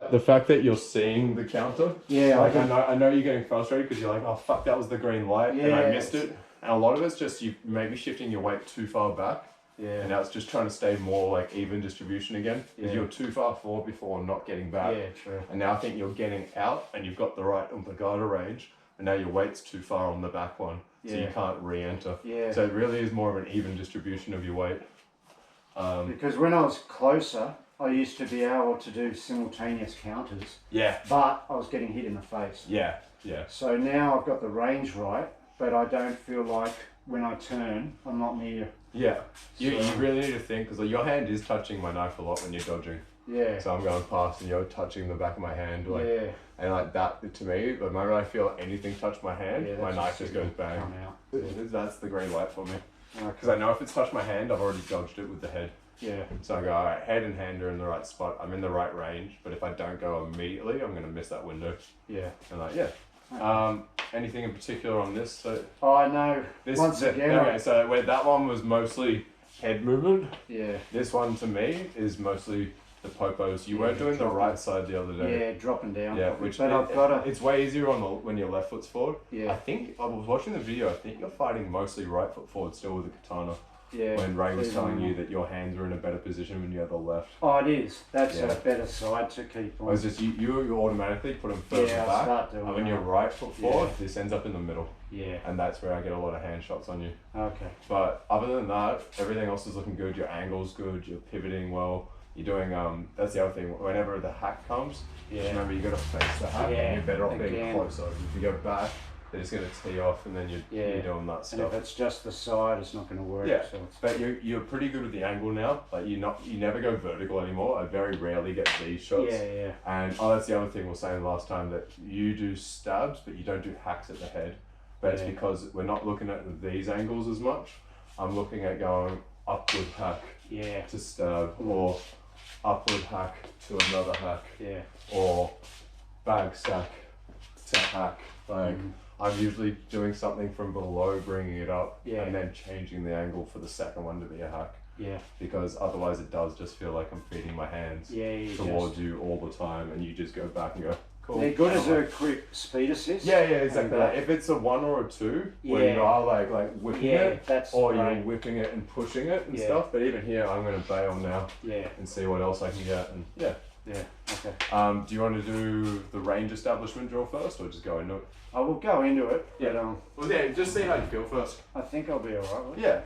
The fact that you're seeing the counter. Yeah, like I know you're getting frustrated because you're like, oh fuck, that was the green light, and I missed it. And a lot of it's just you maybe shifting your weight too far back. Yeah. And now it's just trying to stay more like even distribution again. Because you're too far forward before not getting back. Yeah, true. And now I think you're getting out and you've got the right pulgada range, and now your weight's too far on the back one. So you can't re-enter. Yeah. So it really is more of an even distribution of your weight. Because when I was closer, I used to be able to do simultaneous counters. Yeah. But I was getting hit in the face. Yeah, yeah. So now I've got the range right, but I don't feel like when I turn, I'm not near. Yeah. You really need to think, because like, your hand is touching my knife a lot when you're dodging. Yeah. So I'm going past and you're touching the back of my hand. Like, yeah. And like that, to me, the moment I feel anything touch my hand, my knife just goes bang. That's the green light for me. Because I know if it's touched my hand, I've already dodged it with the head. Yeah. So I go, all right, head and hand are in the right spot. I'm in the right range, but if I don't go immediately, I'm going to miss that window. Yeah. And like, yeah. Okay. Anything in particular on this? So I know. Okay, so where that one was mostly head movement. Yeah. This one to me is mostly the popos. You weren't doing the right side the other day. Yeah, dropping down. Yeah, which it's way easier on when your left foot's forward. Yeah. I think I was watching the video. I think you're fighting mostly right foot forward still with the katana. Yeah. When Ray was telling you that your hands are in a better position when you have the left. Oh, it is. That's a better side to keep on. It's just you automatically put them further back, and when you're right foot forward, this ends up in the middle. Yeah. And that's where I get a lot of hand shots on you. Okay. But other than that, everything else is looking good. Your angle's good. You're pivoting well. You're doing that's the other thing. Whenever the hack comes, remember you got to face the hack, and you're better off being closer. If you go back, they're just going to tee off, and then you're doing that stuff. And if it's just the side, it's not going to work. Yeah, so but you're pretty good with the angle now. Like you never go vertical anymore. I very rarely get these shots. Yeah, yeah. And that's the other thing we were saying last time, that you do stabs, but you don't do hacks at the head. But it's because we're not looking at these angles as much. I'm looking at going upward hack to stab, or upward hack to another hack, or bag stack to hack. Like. I'm usually doing something from below, bringing it up, and then changing the angle for the second one to be a hack. Yeah. Because otherwise it does just feel like I'm feeding my hands towards you all the time, and you just go back and go, cool. They're good as a quick speed assist. Yeah, exactly. If it's a 1 or a 2, where you are like whipping it, or you're whipping it and pushing it and stuff, but even here I'm going to bail now and see what else I can get. And yeah, okay. Do you want to do the range establishment drill first, or just go into it? I will go into it. Yeah. But, just see how you feel first. I think I'll be alright. Yeah.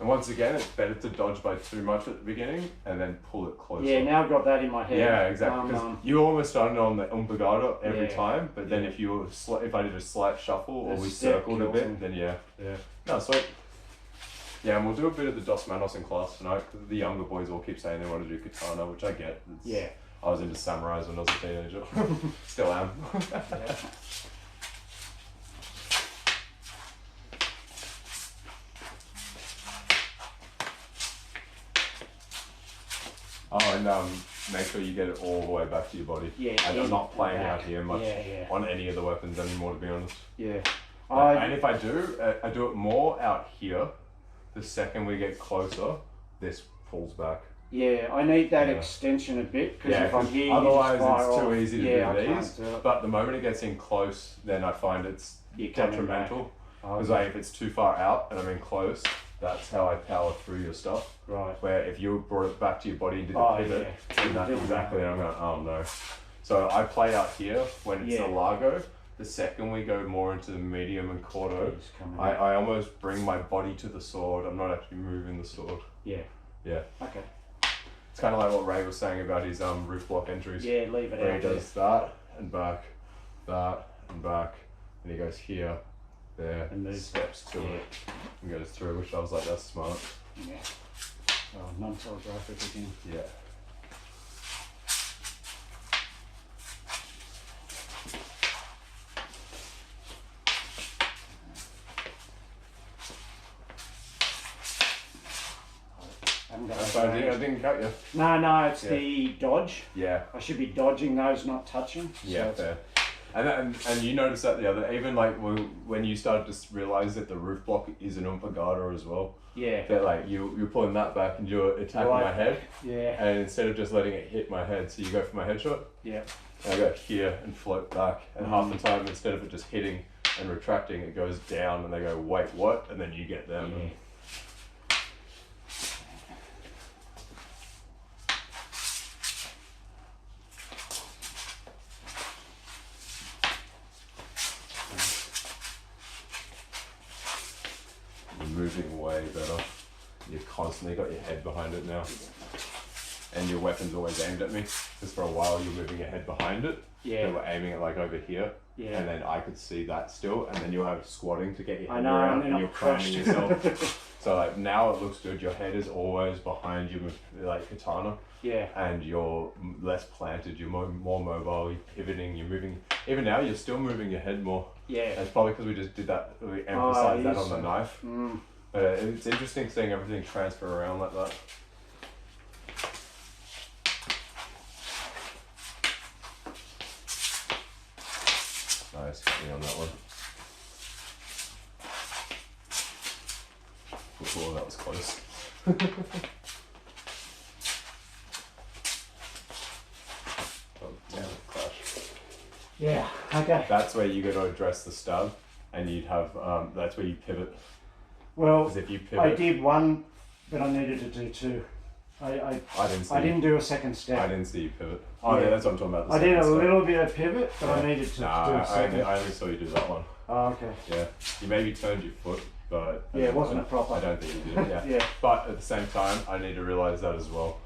And once again, it's better to dodge by too much at the beginning and then pull it closer. Yeah, now I've got that in my head. Yeah, exactly. Because you almost started on the pulgada every time, but then if I did a slight shuffle or we circled a bit, then No, sweet. Yeah, and we'll do a bit of the Dos Manos in class tonight, because the younger boys all keep saying they want to do katana, which I get. I was into samurais when I was a teenager. Still am. Oh, and make sure you get it all the way back to your body. Yeah, I'm not playing out here much on any of the weapons anymore, to be honest. Yeah. And if I do it more out here. The second we get closer, this pulls back. Yeah, I need that extension a bit, because if I'm here, otherwise it's too easy to do these. But the moment it gets in close, then I find it's detrimental. Because if it's too far out and I'm in close, that's how I power through your stuff. Right. Where if you brought it back to your body and did the pivot, then that's exactly, I'm going, oh no. So I play out here when it's a largo. The second we go more into the medium and corto, I almost bring my body to the sword. I'm not actually moving the sword. Yeah. Yeah. Okay. It's kind of like what Ray was saying about his roof block entries. Yeah, leave it out. He does that and back, and he goes here, there, and steps to it, and goes through, which I was like, that's smart. Yeah. Oh, non-telegraphic again. Yeah. I didn't cut you. No, it's the dodge. Yeah. I should be dodging those, not touching. Yeah, fair. And you noticed that the other, even like when you started to realize that the roof block is an pulgada as well. Yeah. That like you're pulling that back and you're attacking my head. Yeah. And instead of just letting it hit my head, so you go for my headshot. Yeah. And I go here and float back, and half the time instead of it just hitting and retracting, it goes down, and they go, wait, what? And then you get them. Yeah. Moving way better. You've constantly got your head behind it now. And your weapon's always aimed at me. Because for a while you're moving your head behind it. Yeah. But we're aiming it like over here. Yeah. And then I could see that still. And then you'll have squatting to get your head I know, around and you're craning yourself. So like now it looks good. Your head is always behind you with like katana. Yeah. And you're less planted, you're more mobile, you're pivoting, you're moving. Even now you're still moving your head more. Yeah. It's probably because we just did that, we emphasized that on the knife. But it's interesting seeing everything transfer around like that. Nice, got me on that one. Oh, that was close. Oh, damn, crash. Yeah, okay. That's where you got to address the stub, and you'd have, that's where you pivot. Well, 'cause if you pivot, I did one, but I needed to do two. I didn't do a second step. I didn't see you pivot. Oh yeah, that's what I'm talking about. I did a little bit of pivot, but I needed to do a second. I only saw you do that one. Oh, okay. Yeah, you maybe turned your foot, but yeah, it wasn't a proper. I don't think you did. Yeah. Yeah. But at the same time, I need to realize that as well.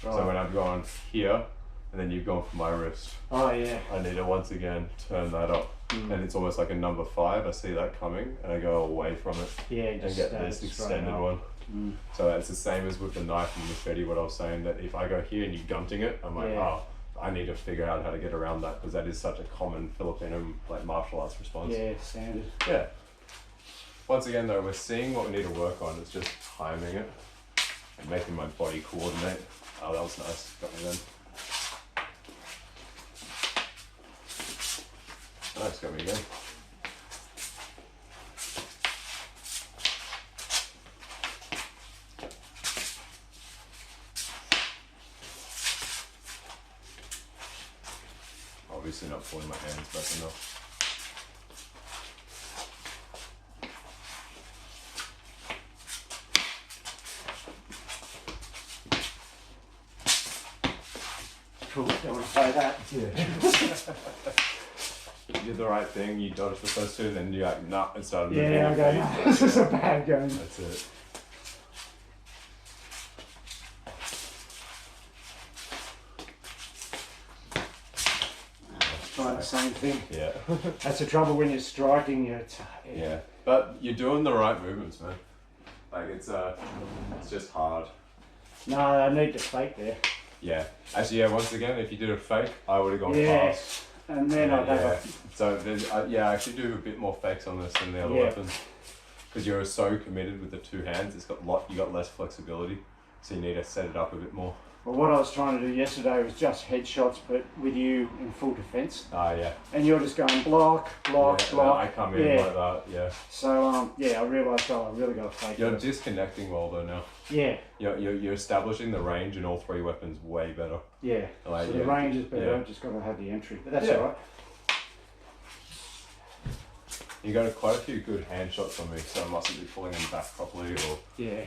Right. So when I've gone here, and then you've gone for my wrist. Oh yeah. I need to once again turn that up, and it's almost like a number 5. I see that coming, and I go away from it. Yeah. And get this extended one. So it's the same as with the knife and machete. What I was saying, that if I go here and you're gunting it, I'm like, oh, I need to figure out how to get around that, because that is such a common Filipino like martial arts response. Yeah, standard. Yeah. Once again though, we're seeing what we need to work on. It's just timing it and making my body coordinate. Oh, that was nice. Got me then. Nice, got me again. Obviously not pulling my hands back enough. Cool, don't want to play that. Yeah. You did the right thing, you dodged the first two, then you're like, nah, and started moving. Yeah, I go, no, this is a bad game. That's it. Trying the same thing. Yeah. That's the trouble when you're striking. Yeah, but you're doing the right movements, man. Like it's just hard. No, I need to fake there. Yeah. Actually, yeah. Once again, if you did a fake, I would have gone fast. And then I'd have a... So there's, I actually do a bit more fakes on this than the other weapons, because you're so committed with the two hands. It's got you got less flexibility, so you need to set it up a bit more. Well, what I was trying to do yesterday was just headshots, but with you in full defence. Yeah. And you're just going block, block, block. I come in like that, yeah. So, I realised, I really got to fake You're disconnecting well though now. Yeah. You're establishing the range in all 3 weapons way better. Yeah. Like, so the range is better, I've just got to have the entry. But that's alright. You got quite a few good hand shots on me, so I mustn't be pulling them back properly or... Yeah.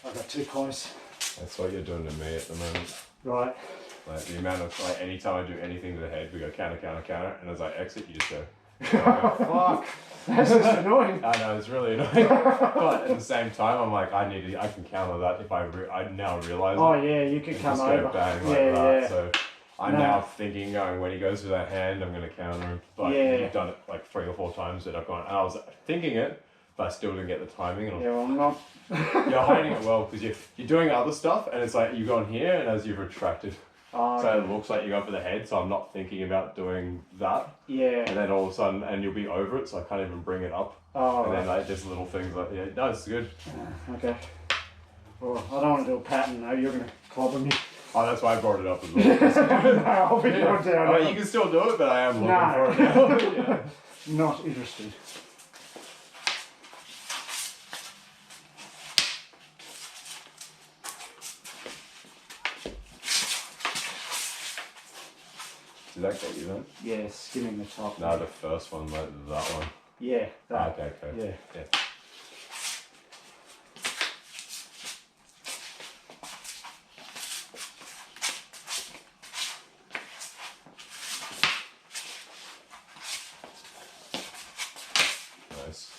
I've got 2 coins. That's what you're doing to me at the moment. Right. Like the amount of, like, anytime I do anything to the head, we go counter, counter, counter, and as I exit, you just go. Fuck. That's just annoying. I know, it's really annoying. But at the same time, I'm like, I can counter that if I now realise. Oh yeah, you could come over. Bang like that. So I'm now thinking, going when he goes to that hand, I'm going to counter him. But you've done it like 3 or 4 times that I've gone. And I was thinking it, but I still didn't get the timing. And well, I'm not. You're hiding it well because you're doing other stuff, and it's like you've gone here, and as you've retracted. So it looks like you're going for the head, so I'm not thinking about doing that. Yeah. And then all of a sudden, and you'll be over it, so I can't even bring it up. And then like just little things like, no, it's good. Okay. Well, I don't want to do a pattern though, you're going to clobber me. Oh, that's why I brought it up as well. No, I'll be going down. You can still do it, but I am looking for it now. Not interested. Did that get you then? Yeah, skimming the top. No, the first one, like that one. Yeah, that. Okay. Yeah. Nice.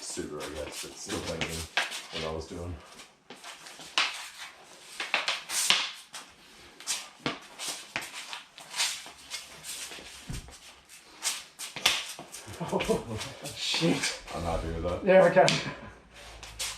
Super, I guess, but still better than what I was doing. Oh, shit. I'm happy with that. Yeah, okay.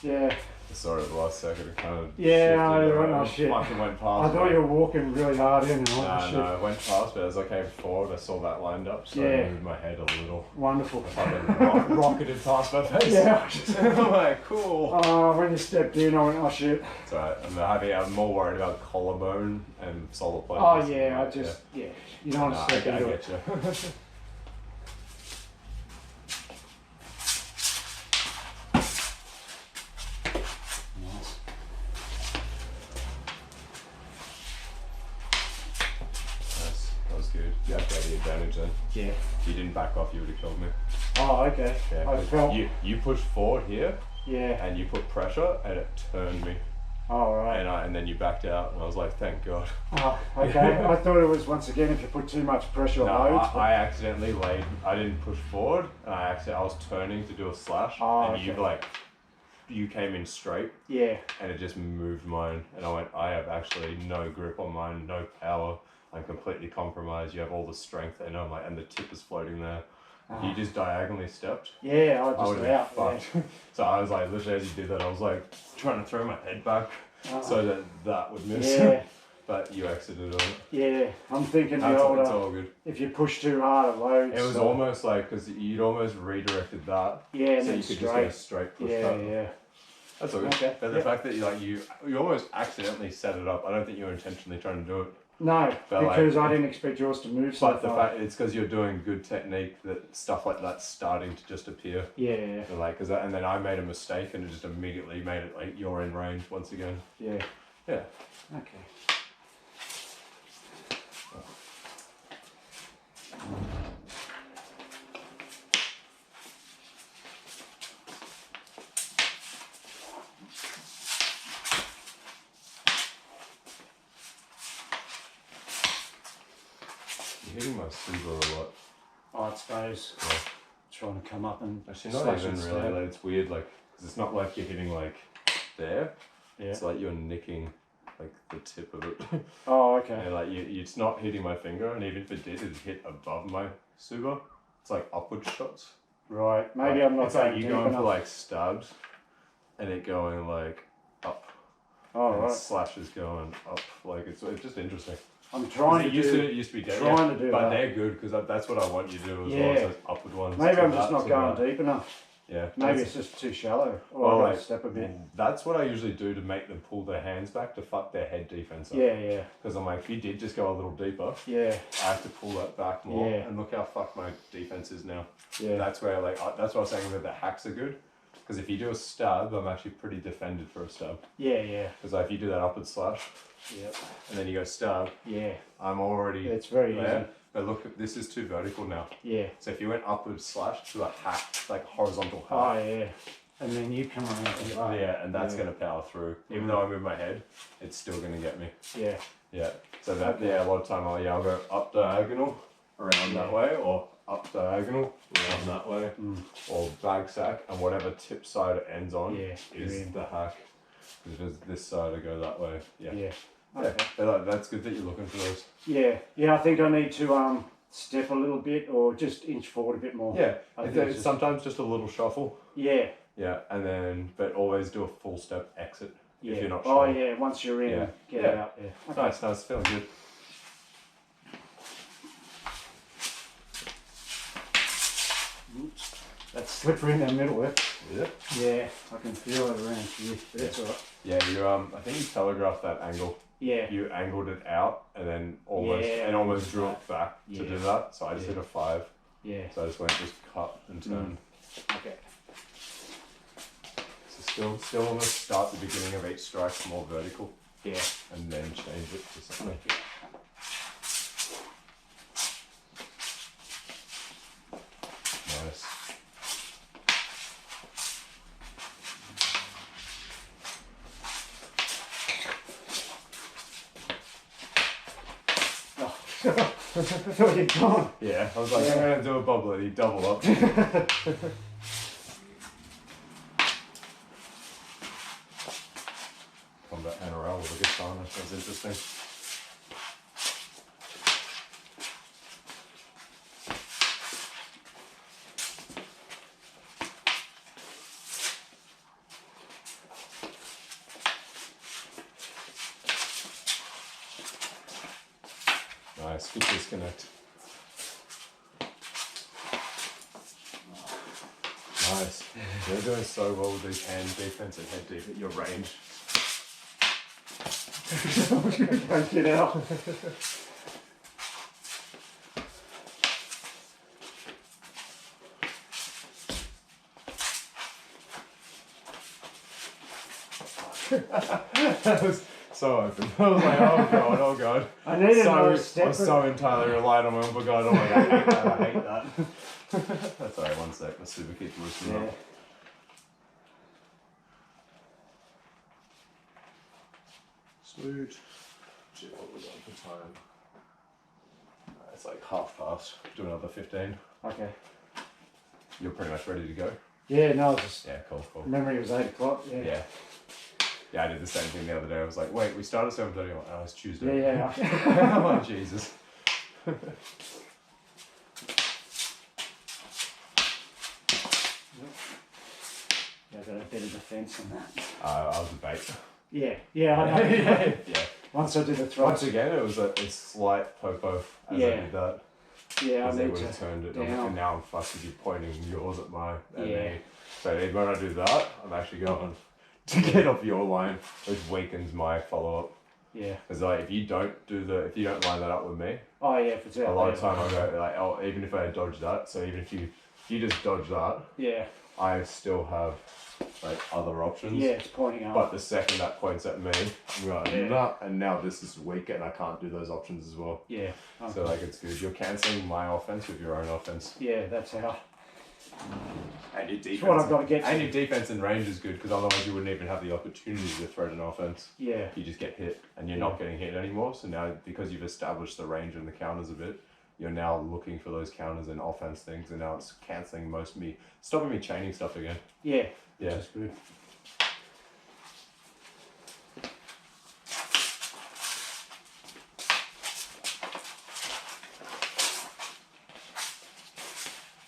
Yeah. Sorry, the last second it kind of shit. Fucking went past. I thought you were walking really hard in and all. No, it went past, but as I came forward, I saw that lined up, so I moved my head a little. Wonderful. Fucking rocketed past my face. Yeah. I'm like, cool. When you stepped in, I went, oh shit. It's alright. I'm more worried about collarbone and solar plate. Oh yeah, you don't want to step into it. I get you. Yeah. If you didn't back off, you would have killed me. Oh, okay. Yeah, I felt... You pushed forward here. Yeah. And you put pressure, and it turned me. Oh, right. And then you backed out, and I was like, thank God. Oh, okay. I thought it was, once again, if you put too much pressure on loads. I accidentally laid, I didn't push forward, and I was turning to do a slash, you came in straight. Yeah. And it just moved mine, and I went, I have actually no grip on mine, no power. I'm completely compromised. You have all the strength, and I'm like, and the tip is floating there. You just diagonally stepped. Yeah, I just out. Fucked. Yeah. So I was like, literally as you did that, I was like trying to throw my head back so that would miss. Yeah. But you exited on it. Yeah, I'm thinking it's all good. If you push too hard, it loads. It was almost like, because you'd almost redirected that. Yeah, so you could just go straight push that. Yeah. That's all good. Okay. But the fact that you almost accidentally set it up. I don't think you were intentionally trying to do it. No, because I didn't expect yours to move so far. But the fact it's because you're doing good technique that stuff like that's starting to just appear. Yeah. And then I made a mistake and it just immediately made it like you're in range once again. Yeah. Yeah. Okay. Hitting my super a lot. Oh, it's those trying to come up and actually not even really. Like, it's weird, like cause it's not like you're hitting like there. Yeah. It's like you're nicking like the tip of it. Oh, okay. And like it's not hitting my finger, and even if it did, it'd hit above my super. It's like upward shots. Right. Maybe I'm not. It's like you going for like stabs, and it going like up. Oh, and right. Slashes going up. Like it's just interesting. I'm trying to it used to be dead. Trying to do but that. they're good because that's what I want you to do as well as those upward ones. Maybe I'm just not going deep enough. Yeah. Maybe it's just too shallow. Or I step a bit. That's what I usually do to make them pull their hands back to fuck their head defense up. Yeah. Because I'm like, if you did just go a little deeper, I have to pull that back more. Yeah. And look how fucked my defense is now. Yeah. That's where that's what I was saying that the hacks are good. Because if you do a stab, I'm actually pretty defended for a stab. Yeah. Because if you do that upward slash, and then you go stab, I'm already it's very easy. But look, this is too vertical now. Yeah. So if you went upward slash to a hack, like horizontal hack. Oh yeah. And then you come around. And that's going to power through. Even though I move my head, it's still going to get me. Yeah. Yeah. So that a lot of time I'll go up diagonal, around that way, or up diagonal around that way, or bag sack, and whatever tip side it ends on is the hack. Because this side I go that way. Okay. That's good that you're looking for those. I think I need to step a little bit or just inch forward a bit more. It's sometimes just a little shuffle. Yeah, and then but always do a full step exit if you're not sure. Oh yeah, once you're in, get it out. Okay. Nice, feeling good. Oops. That's slippery in the middle there. Is it? Yeah, I can feel it around here, but that's alright. Yeah, you I think you telegraphed that angle. Yeah. You angled it out and then almost drew it back to do that. So I just did a 5. Yeah. So I just went cut and turn. Okay. So still almost start the beginning of each strike more vertical. Yeah. And then change it to something. Nice. I thought you'd gone. Yeah, I was like, I'm going to do a bobble and he double up. Combat NRL with a katana, that's interesting. Nice, good disconnect. Nice. You're doing so well with these hand defense and head deep at your range. Get out. That was so open. I was like, oh god. I need another step. I'm so entirely reliant on my upper guard. Oh my god, I hate that. That's alright, one sec. My super keeps loosening up. Sweet. Gee, what was on for time? It's like past. Do another 15. Okay. You're pretty much ready to go? Yeah, no, just cool. Memory was 8 o'clock. Yeah, I did the same thing the other day. I was like, wait, we started at 7:30. Oh, it's Tuesday. Yeah. Oh, Jesus. Yeah, I got a bit of defence on that. I was a bait. Yeah, I know. Yeah. Once I did the thrust. Once again, it was a slight popo as I did that. Yeah, I need to turned it down. and now I'm fucking you pointing yours at me. So when I do that, I'm actually going to get off your line, which weakens my follow-up. Yeah. Because like if you don't line that up with me. Oh yeah, if it's out a lot of time I go like, oh, even if I dodge that. So even if you just dodge that. Yeah. I still have like other options. Yeah, it's pointing up. But the second that points at me, I'm going, nah, and now this is weak and I can't do those options as well. Yeah. Okay. So like it's good. You're cancelling my offense with your own offense. Yeah, that's how. And your defense. That's what I've got to get to. And your defense and range is good because otherwise you wouldn't even have the opportunity to thread an offense. Yeah. You just get hit and you're not getting hit anymore. So now because you've established the range and the counters a bit, you're now looking for those counters and offense things, and now it's cancelling stopping me chaining stuff again. Yeah. Yeah. That's good.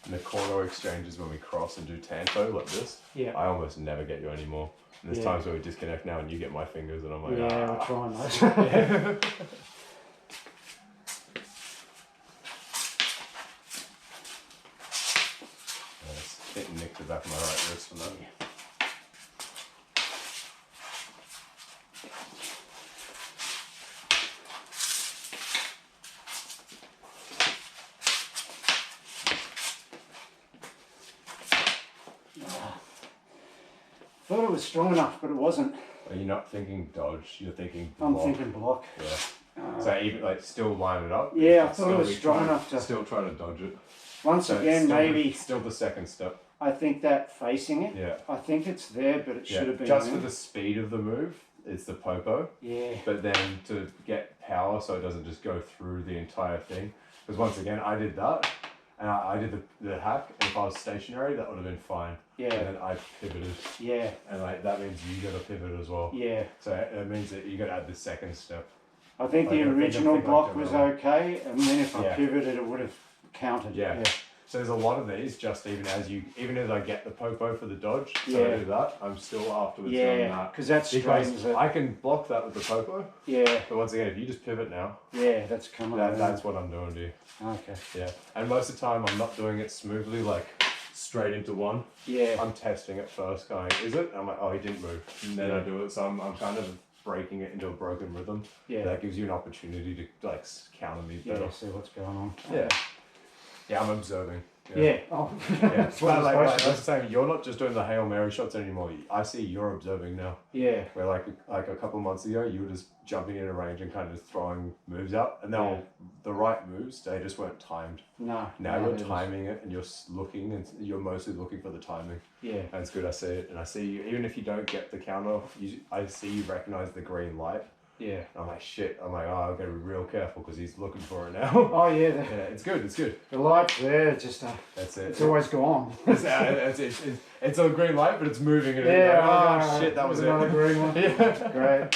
And the corner exchanges when we cross and do tanto like this, I almost never get you anymore. And there's times where we disconnect now and you get my fingers and I'm like, I'll try and It nicked the back of my right wrist from that. Thought it was strong enough, but it wasn't. Are you not thinking dodge? You're thinking block. I'm thinking block. Yeah. So even like still line it up. Yeah, I thought it was strong enough to still try to dodge it. Once again, maybe still the second step. I think that facing it. Yeah. I think it's there, but it should have been. Just there. for the speed of the move, it's the popo. Yeah. But then to get power so it doesn't just go through the entire thing. Because once again, I did that. And I did the hack, and if I was stationary, that would have been fine. Yeah. And then I pivoted. Yeah. And like that means you got to pivot as well. Yeah. So it means that you got to add the second step. I think the original block was okay, and then if I pivoted, it would have counted. Yeah. So there's a lot of these, just even as I get the popo for the dodge, so I do that, I'm still afterwards doing that. Because that straightens it. I can block that with the popo. Yeah. But once again, if you just pivot now. Yeah, that's coming out. That's what I'm doing, dude. Okay. Yeah. And most of the time, I'm not doing it smoothly, like straight into one. Yeah. I'm testing it first, going, is it? And I'm like, oh, he didn't move. And then I do it. So I'm kind of breaking it into a broken rhythm. Yeah. That gives you an opportunity to like counter me better. Yeah, see what's going on. Yeah. Yeah, I'm observing. Yeah. Oh. Yeah. But like that's the same. You're not just doing the Hail Mary shots anymore. I see you're observing now. Yeah. Where like a couple of months ago, you were just jumping in a range and kind of throwing moves out, and now the right moves, they just weren't timed. No. Now you're timing it, and you're looking, and you're mostly looking for the timing. Yeah. And it's good. I see it, and I see you. Even if you don't get the counter, I see you recognize the green light. Yeah. And I'm like, shit. I'm like, oh, I've got to be real careful because he's looking for it now. Oh, yeah. Yeah, it's good. It's good. The light's there, just that's it. It's always gone. It's a green light, but it's moving. And like, oh, shit, that was another green one. Yeah. Great.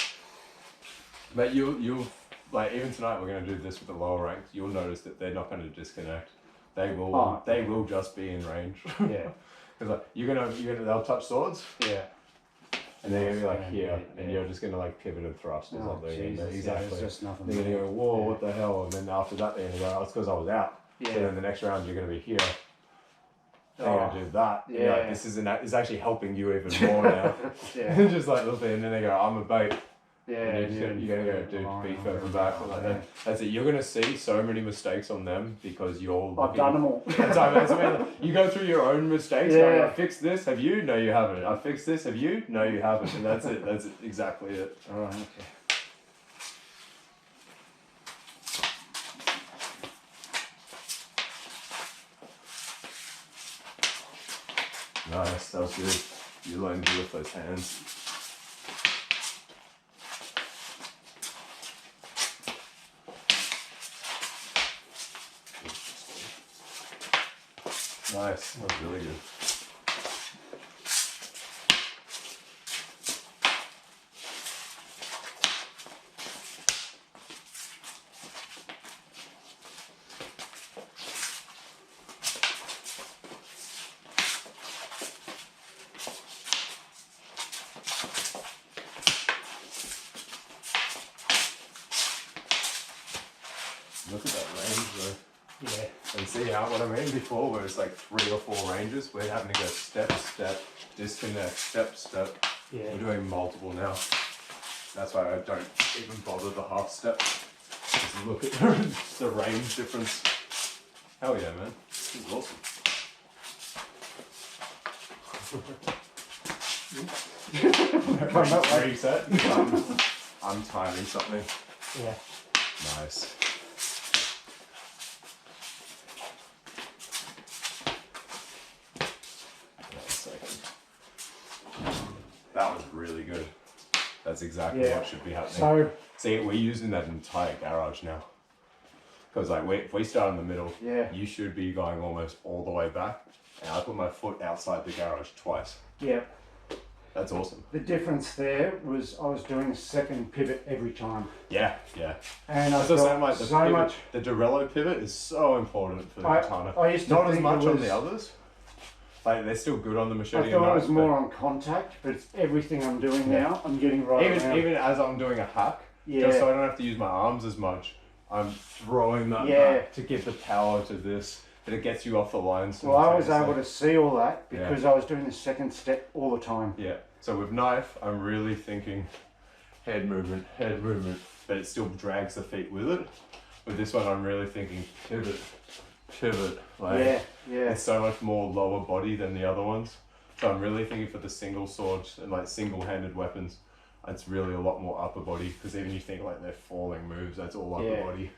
But you'll like even tonight we're going to do this with the lower ranks. You'll notice that they're not going to disconnect. They will. They will just be in range. Yeah. Because like they'll touch swords. Yeah. And they're gonna be like here, and you're just gonna like pivot and thrust or something. Jesus, exactly. There's just nothing. They're gonna go, whoa, what the hell? And then after that, they're gonna go, oh, it's because I was out. Yeah. So then the next round, you're gonna be here. They're gonna do that. Yeah. Like, this is actually helping you even more now. Yeah. Just like a little bit, and then they go, I'm a bait. Yeah, you're gonna go beat over back like that. That's it. You're gonna see so many mistakes on them because I've done them all. You go through your own mistakes. Yeah. Going, I fixed this. Have you? No, you haven't. I fixed this. Have you? No, you haven't. And that's it. That's exactly it. All right. Okay. Nice. That was good. You learned to lift those hands. Nice. That was really good. Look at that range though. Yeah. And see how what I mean before where it's like 3 or 4 ranges, we're having to go step, step, disconnect, step, step. Yeah. We're doing multiple now. That's why I don't even bother the half step. Just look at the range difference. Hell yeah, man. This is awesome. Reset. I'm timing something. Yeah. Nice. That was really good. That's exactly what should be happening. So, see, we're using that entire garage now. Because like if we start in the middle, you should be going almost all the way back. And I put my foot outside the garage twice. Yeah. That's awesome. The difference there was I was doing a second pivot every time. Yeah, yeah. And I felt like so much. The Relo pivot is so important for the katana. I used to not as much on the others. Like they're still good on the machete. I thought it was more on contact, but it's everything I'm doing now. I'm getting right even as I'm doing a hack, just so I don't have to use my arms as much. I'm throwing that back to give the power to this, but it gets you off the line. Well, I was able to see all that because I was doing the second step all the time. Yeah. So with knife, I'm really thinking head movement, but it still drags the feet with it. With this one, I'm really thinking pivot. Like, it's so much more lower body than the other ones. So I'm really thinking for the single swords and like single-handed weapons, it's really a lot more upper body because even you think like they're falling moves, that's all upper body.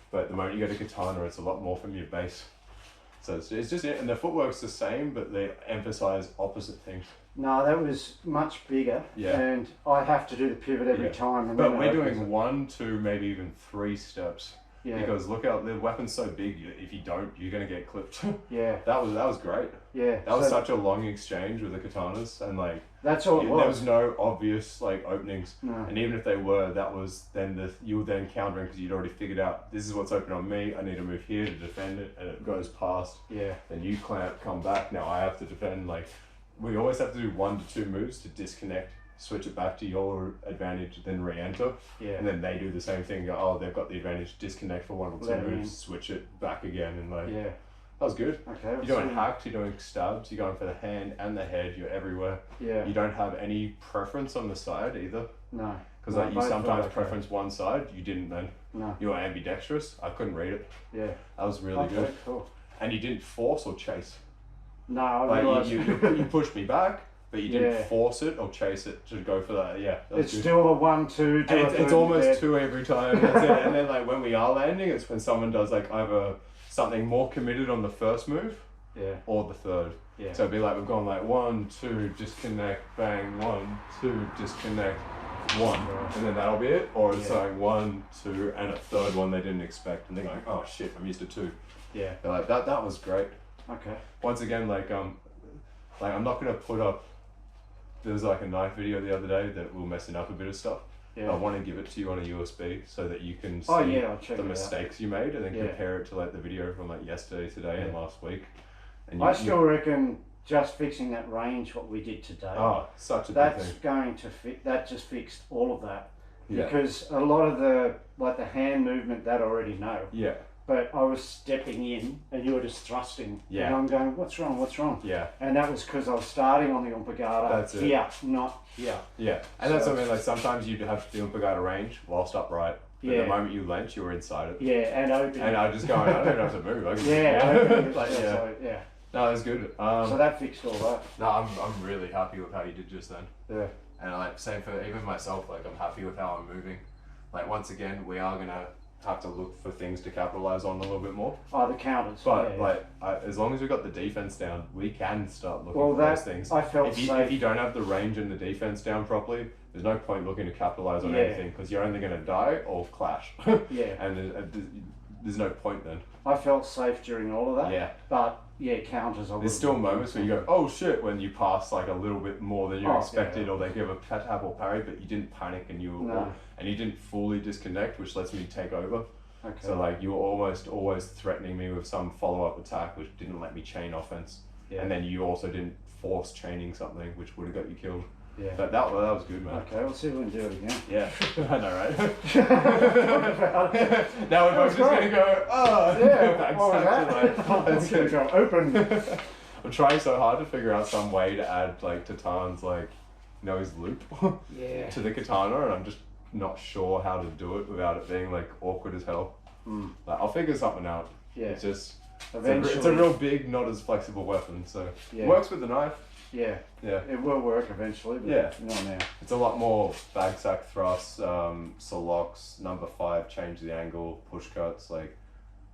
But the moment you go to katana, it's a lot more from your base. So it's just it, and the footwork's the same, but they emphasize opposite things. No, that was much bigger, and I have to do the pivot every time. And but we're doing 1, 2, maybe even 3 steps. Yeah. Because look out, the weapon's so big. If you don't, you're gonna get clipped. Yeah. That was great. Yeah. That was such a long exchange with the katanas, and like that's all it was. There was no obvious like openings, and even if they were, that was then you were then countering because you'd already figured out this is what's open on me. I need to move here to defend it, and it goes past. Yeah. Then you clamp, come back. Now I have to defend. Like we always have to do 1 to 2 moves to disconnect. Switch it back to your advantage, then re-enter. Yeah. And then they do the same thing. Go, oh, they've got the advantage. Disconnect for 1 or 2 moves. Switch it back again, and like that was good. Okay. You're doing hacks. You're doing stabs. You're going for the hand and the head. You're everywhere. Yeah. You don't have any preference on the side either. No. Because like you sometimes preference one side. You didn't then. No. You were ambidextrous. I couldn't read it. Yeah. That was really good. Cool. And you didn't force or chase. No, I realized. You pushed me back. But you didn't force it or chase it to go for that. Yeah, it's good. Still a 1, 2. It's almost 2 every time. That's it. And then like when we are landing, it's when someone does like either something more committed on the first move, or the third. Yeah. So it'd be like we've gone like 1, 2, disconnect, bang, 1, 2, disconnect, 1, and then that'll be it. Or it's like 1, 2, and a third one they didn't expect, and they're like, oh shit, I'm used to 2. Yeah. They're like that was great. Okay. Once again, like I'm not gonna put up. There was like a knife video the other day that we were messing up a bit of stuff. Yeah. I want to give it to you on a USB so that you can see the mistakes you made and then compare it to like the video from like yesterday, today, and last week. And I still reckon just fixing that range, what we did today. Oh, such a big thing. That's going to fit. That just fixed all of that. Yeah. Because a lot of the hand movement that I already know. Yeah. But I was stepping in and you were just thrusting. Yeah. And I'm going, what's wrong? What's wrong? Yeah. And that was because I was starting on the pulgada here, not here. Yeah. And that's something like sometimes you'd have the pulgada range whilst upright. But the moment you leant, you were inside it. Yeah, and open. And I just going, I don't even have to move. I can No, that's good. So that fixed all that. No, I'm really happy with how you did just then. Yeah. And like same for even myself, like I'm happy with how I'm moving. Like once again, we are gonna have to look for things to capitalize on a little bit more. Oh, the counters. But as long as we've got the defense down, we can start looking for those things. I felt safe. If you don't have the range and the defense down properly, there's no point looking to capitalize on anything because you're only going to die or clash. Yeah. And there's no point then. I felt safe during all of that. Yeah. But counters. There's still moments where you go, oh shit, when you pass like a little bit more than you expected, or they give a tap or parry, but you didn't panic and you didn't fully disconnect, which lets me take over. Okay. So like you were almost always threatening me with some follow-up attack, which didn't let me chain offense. Yeah. And then you also didn't force chaining something, which would have got you killed. Yeah. But that was good, man. Okay, we'll see if we can do it again. Yeah, I know, right? Now we're both just going to go, it's going to go open. I'm trying so hard to figure out some way to add like Tatan's like nose loop to the katana, and I'm just not sure how to do it without it being like awkward as hell. Like, I'll figure something out. Yeah. It's just, it's a real big, not as flexible weapon, so it works with the knife. Yeah. Yeah. It will work eventually, but not now. It's a lot more bag sack thrusts, locks, number 5, change the angle, push cuts, like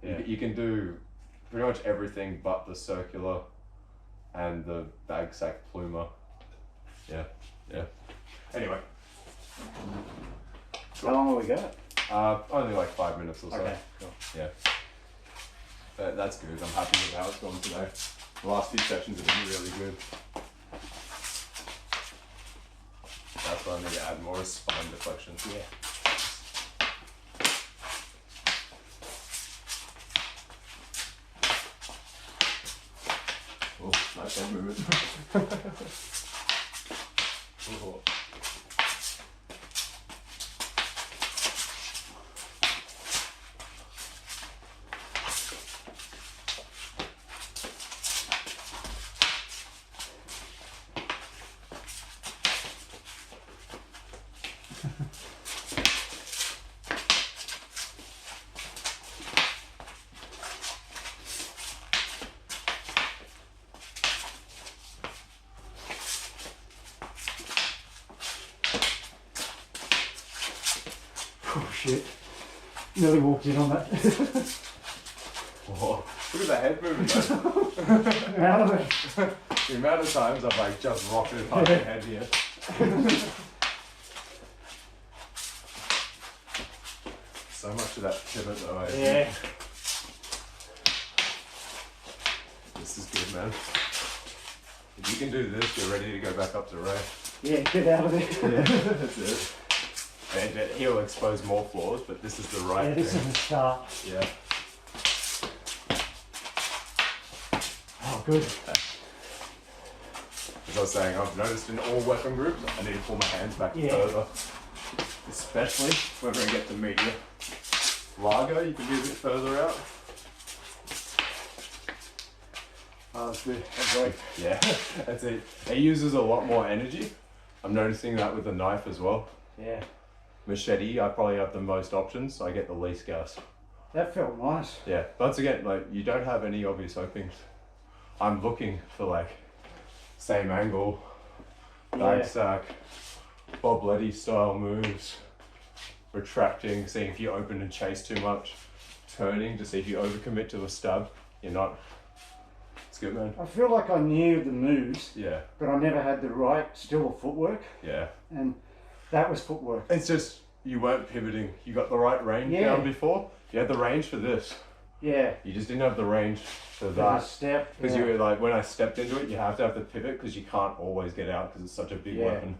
you can do pretty much everything but the circular and the bag sack plumer. Yeah. Yeah. Anyway. Cool. How long have we got? Only like 5 minutes or so. Okay, cool. Yeah. But that's good. I'm happy with how it's gone today. The last few sessions have been really good. That's what I need to add more is spine deflection. Yeah. Oh, nice head movement. Oh. Oh shit, nearly walked in on that. Oh, look at the head movement though. The amount of times I've like just rocketed past the head here. So much of that pivot though, I think. Yeah. This is good, man. If you can do this, you're ready to go back up to Ray. Yeah, get out of there. Yeah, that's it. And he'll expose more flaws, but this is the right thing. This is the start. Yeah. Oh, good. As I was saying, I've noticed in all weapon groups, I need to pull my hands back further. Especially when we get to media. Lager, you can be a bit further out. Oh, that's good. That's great. Yeah, that's it. It uses a lot more energy. I'm noticing that with the knife as well. Yeah. Machete, I probably have the most options, so I get the least gas. That felt nice. Yeah, once again, like you don't have any obvious openings. I'm looking for like same angle, bag sack, Bob Letty style moves, retracting, seeing if you open and chase too much, turning to see if you overcommit to a stab. You're not. It's good, man. I feel like I knew the moves, but I never had the right still footwork. Yeah. And that was footwork. It's just, you weren't pivoting. You got the right range down before. You had the range for this. Yeah. You just didn't have the range for that. Step. Because you were like, when I stepped into it, you have to have the pivot because you can't always get out because it's such a big weapon.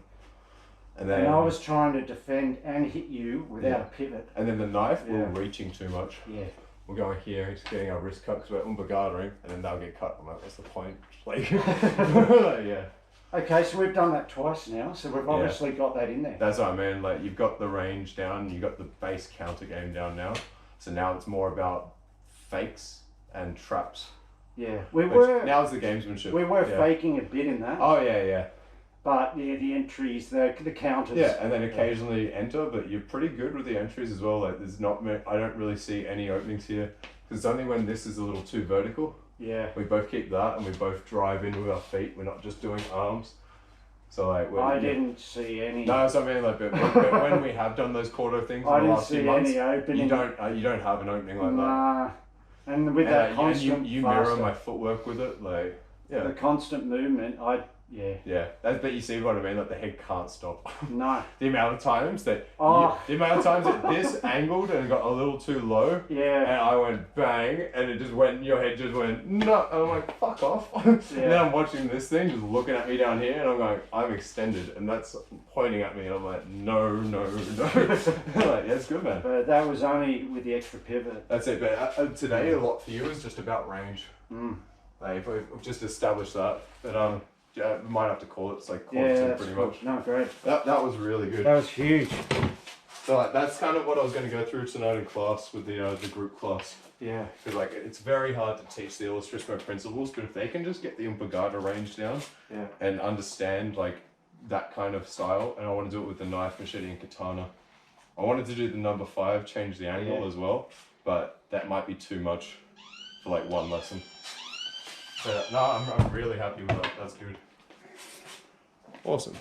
And then I was trying to defend and hit you without a pivot. And then the knife, we were reaching too much. Yeah. We're going here, just getting our wrist cut because we're umbagadaing, and then they'll get cut. I'm like, what's the point? Like, yeah. Okay, so we've done that twice now, so we've obviously got that in there. That's what I mean. Like, you've got the range down, you've got the base counter game down now. So now it's more about fakes and traps. Yeah, now's the gamesmanship. We were faking a bit in that. Oh yeah. But the entries, the counters. Yeah, and then occasionally enter, but you're pretty good with the entries as well. Like there's not, I don't really see any openings here. Because it's only when this is a little too vertical. Yeah. We both keep that and we both drive in with our feet. We're not just doing arms. So like, I didn't see any. No, so I mean like, but when we have done those quarter things in the last few months, you don't have an opening like that. Nah. And with that constant, you mirror my footwork with it, like the constant movement. Yeah, but you see what I mean? Like the head can't stop. No. The amount of times that this angled and got a little too low. Yeah. And I went bang, and it just went. Your head just went no. And I'm like, fuck off. Yeah. Now I'm watching this thing just looking at me down here, and I'm going, I'm extended, and that's pointing at me, and I'm like, no. Like, it's good, man. But that was only with the extra pivot. That's it. But today, a lot for you is just about range. Like we've just established that. But yeah, we might have to call it. It's like pretty much. No, great. That was really good. That was huge. So like, that's kind of what I was going to go through tonight in class with the group class. Yeah. Because like it's very hard to teach the Ilustrisimo principles, but if they can just get the pulgada range down, and understand like that kind of style, and I want to do it with the knife, machete, and katana. I wanted to do the number 5, change the angle as well, but that might be too much for like one lesson. So, no, I'm really happy with that. That's good. Awesome.